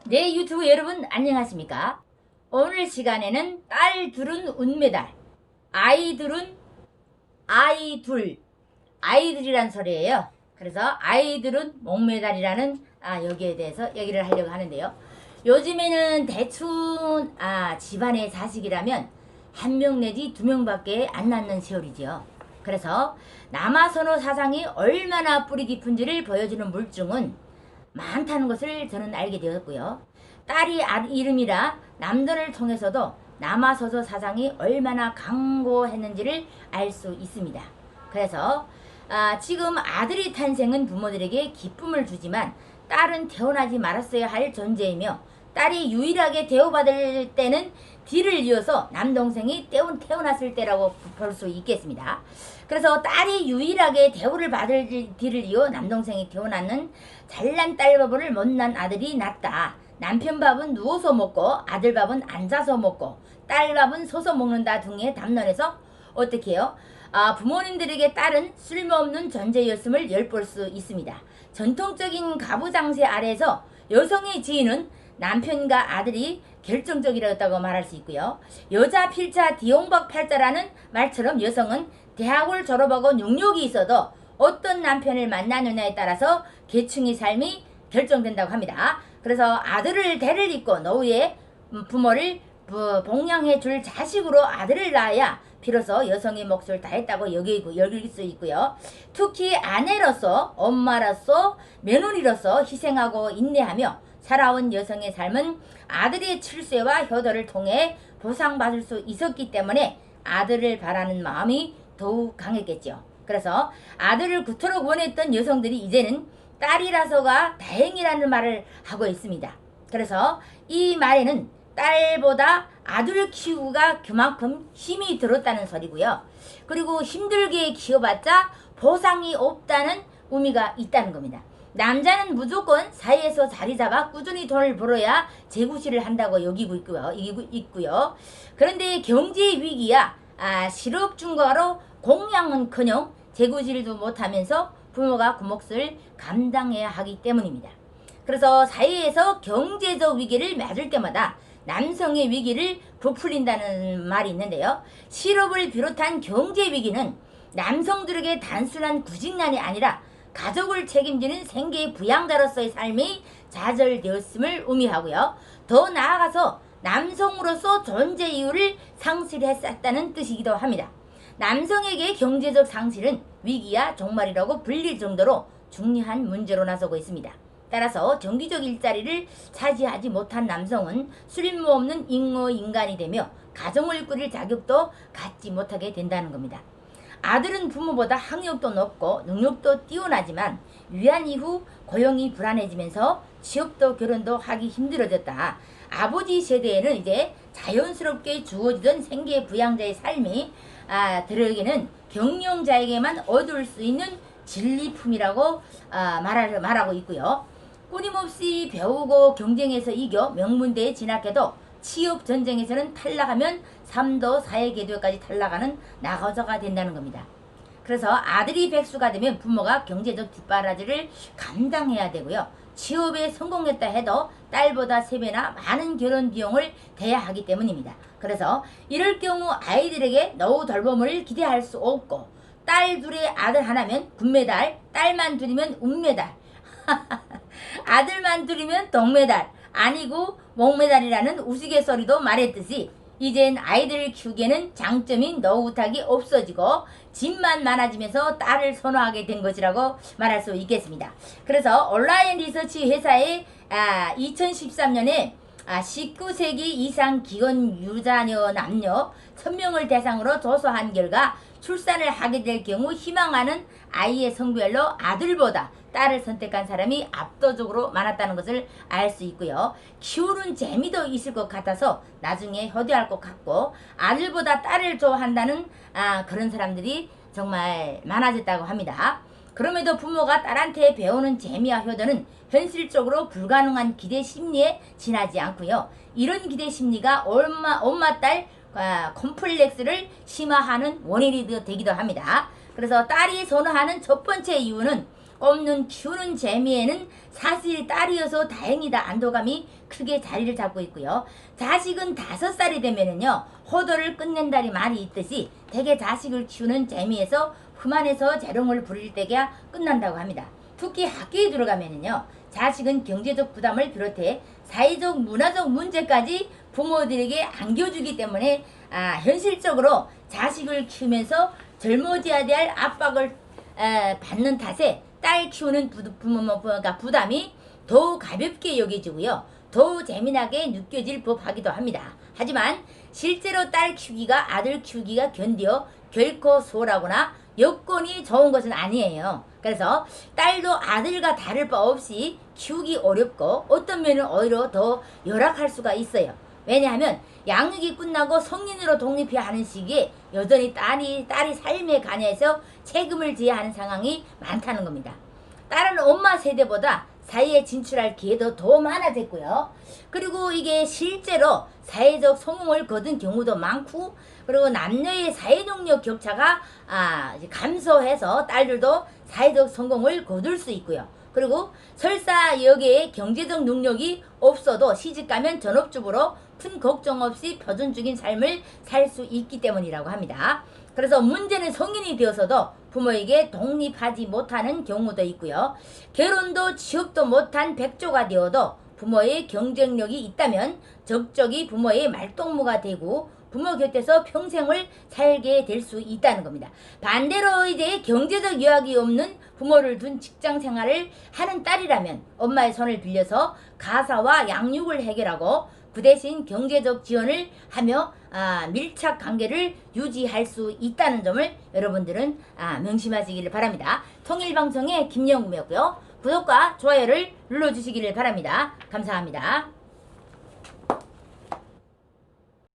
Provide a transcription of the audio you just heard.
네, 유튜브 여러분 안녕하십니까? 오늘 시간에는 딸 둘은 운메달, 아이둘, 아이들이란 소리예요. 그래서 아이들은 목메달이라는 여기에 대해서 얘기를 하려고 하는데요. 요즘에는 대충 집안의 자식이라면 한 명 내지 두 명밖에 안 낳는 세월이지요. 그래서 남아선호 사상이 얼마나 뿌리 깊은지를 보여주는 물증은 많다는 것을 저는 알게 되었고요. 딸이 이름이라 남들을 통해서도 남아서서 사상이 얼마나 강고했는지를 알 수 있습니다. 그래서 지금 아들이 탄생은 부모들에게 기쁨을 주지만 딸은 태어나지 말았어야 할 존재이며, 딸이 유일하게 대우받을 때는 뒤를 이어서 남동생이 태어났을 때라고 볼 수 있겠습니다. 그래서 딸이 유일하게 대우를 받을 뒤를 이어 남동생이 태어나는 잘난 딸 밥을 못난 아들이 낫다. 남편 밥은 누워서 먹고 아들 밥은 앉아서 먹고 딸 밥은 서서 먹는다 등의 담론에서 어떻게 해요? 부모님들에게 딸은 쓸모없는 존재였음을 엿볼 수 있습니다. 전통적인 가부장세 아래에서 여성의 지위는 남편과 아들이 결정적이었다고 말할 수 있고요. 여자 필자 디용박 팔자라는 말처럼 여성은 대학을 졸업하고 능력이 있어도 어떤 남편을 만나느냐에 따라서 계층의 삶이 결정된다고 합니다. 그래서 아들을 대를 잇고 노후에 부모를 봉양해 줄 자식으로 아들을 낳아야 비로소 여성의 몫을 다했다고 여길 수 있고요. 특히 아내로서, 엄마로서, 며느리로서 희생하고 인내하며 살아온 여성의 삶은 아들의 출세와 효도를 통해 보상받을 수 있었기 때문에 아들을 바라는 마음이 더욱 강했겠죠. 그래서 아들을 그토록 원했던 여성들이 이제는 딸이라서가 다행이라는 말을 하고 있습니다. 그래서 이 말에는 딸보다 아들 키우기가 그만큼 힘이 들었다는 소리고요. 그리고 힘들게 키워봤자 보상이 없다는 의미가 있다는 겁니다. 남자는 무조건 사회에서 자리 잡아 꾸준히 돈을 벌어야 재구실을 한다고 여기고 있고요. 그런데 경제 위기야 실업 중과로 공양은커녕 재구실도 못하면서 부모가 그 몫을 감당해야 하기 때문입니다. 그래서 사회에서 경제적 위기를 맞을 때마다 남성의 위기를 부풀린다는 말이 있는데요. 실업을 비롯한 경제 위기는 남성들에게 단순한 구직난이 아니라 가족을 책임지는 생계 부양자로서의 삶이 좌절되었음을 의미하고요. 더 나아가서 남성으로서 존재 이유를 상실했었다는 뜻이기도 합니다. 남성에게 경제적 상실은 위기야 종말이라고 불릴 정도로 중요한 문제로 나서고 있습니다. 따라서 정기적 일자리를 차지하지 못한 남성은 쓸모없는 잉어인간이 되며 가정을 꾸릴 자격도 갖지 못하게 된다는 겁니다. 아들은 부모보다 학력도 높고 능력도 뛰어나지만 위안 이후 고용이 불안해지면서 취업도 결혼도 하기 힘들어졌다. 아버지 세대에는 이제 자연스럽게 주어지던 생계 부양자의 삶이 들에게는 경영자에게만 얻을 수 있는 진리품이라고 말하고 있고요. 끊임없이 배우고 경쟁에서 이겨 명문대에 진학해도 취업 전쟁에서는 탈락하면 삶도 사회궤도까지 탈락하는 나거자가 된다는 겁니다. 그래서 아들이 백수가 되면 부모가 경제적 뒷바라지를 감당해야 되고요. 취업에 성공했다 해도 딸보다 3배나 많은 결혼 비용을 대야 하기 때문입니다. 그래서 이럴 경우 아이들에게 노후 돌봄을 기대할 수 없고, 딸 둘에 아들 하나면 금메달, 딸만 둘이면 운메달, 아들만 둘이면 동메달, 아니고 목메달이라는 우스갯소리도 말했듯이 이젠 아이들을 키우기에는 장점인 노후탁이 없어지고 집만 많아지면서 딸을 선호하게 된 것이라고 말할 수 있겠습니다. 그래서 온라인 리서치 회사의 2013년에 19세기 이상 기혼 유자녀 남녀 1000명을 대상으로 조사한 결과 출산을 하게 될 경우 희망하는 아이의 성별로 아들보다 딸을 선택한 사람이 압도적으로 많았다는 것을 알 수 있고요. 키우는 재미도 있을 것 같아서 나중에 효도할 것 같고, 아들보다 딸을 좋아한다는 그런 사람들이 정말 많아졌다고 합니다. 그럼에도 부모가 딸한테 배우는 재미와 효도는 현실적으로 불가능한 기대 심리에 지나지 않고요. 이런 기대 심리가 엄마 딸 콤플렉스를 심화하는 원인이 되기도 합니다. 그래서 딸이 선호하는 첫 번째 이유는 꼽는 키우는 재미에는 사실 딸이어서 다행이다 안도감이 크게 자리를 잡고 있고요. 자식은 5살이 되면은요 호도를 끝낸다는 말이 있듯이 대개 자식을 키우는 재미에서 그만해서 재롱을 부릴 때가 끝난다고 합니다. 특히 학교에 들어가면은요 자식은 경제적 부담을 비롯해 사회적 문화적 문제까지 부모들에게 안겨주기 때문에 현실적으로 자식을 키우면서 젊어져야 될 압박을 받는 탓에 딸 키우는 부담이 더욱 가볍게 여겨지고요. 더욱 재미나게 느껴질 법하기도 합니다. 하지만 실제로 딸 키우기가 아들 키우기가 견디어 결코 수월하거나 여건이 좋은 것은 아니에요. 그래서 딸도 아들과 다를 바 없이 키우기 어렵고 어떤 면은 오히려 더 열악할 수가 있어요. 왜냐하면 양육이 끝나고 성인으로 독립해야 하는 시기에 여전히 딸이 삶에 관해서 책임을 져야 하는 상황이 많다는 겁니다. 딸은 엄마 세대보다 사회에 진출할 기회도 더 많아졌고요. 그리고 이게 실제로 사회적 성공을 거둔 경우도 많고, 그리고 남녀의 사회능력 격차가 감소해서 딸들도 사회적 성공을 거둘 수 있고요. 그리고 설사 여기에 경제적 능력이 없어도 시집가면 전업주부로 큰 걱정 없이 표준적인 삶을 살 수 있기 때문이라고 합니다. 그래서 문제는 성인이 되어서도 부모에게 독립하지 못하는 경우도 있고요. 결혼도 취업도 못한 백조가 되어도 부모의 경쟁력이 있다면 적적이 부모의 말동무가 되고 부모 곁에서 평생을 살게 될 수 있다는 겁니다. 반대로 이제 경제적 여력이 없는 부모를 둔 직장 생활을 하는 딸이라면 엄마의 손을 빌려서 가사와 양육을 해결하고 그 대신 경제적 지원을 하며 밀착 관계를 유지할 수 있다는 점을 여러분들은 명심하시기를 바랍니다. 통일방송의 김영구였고요. 구독과 좋아요를 눌러주시기를 바랍니다. 감사합니다.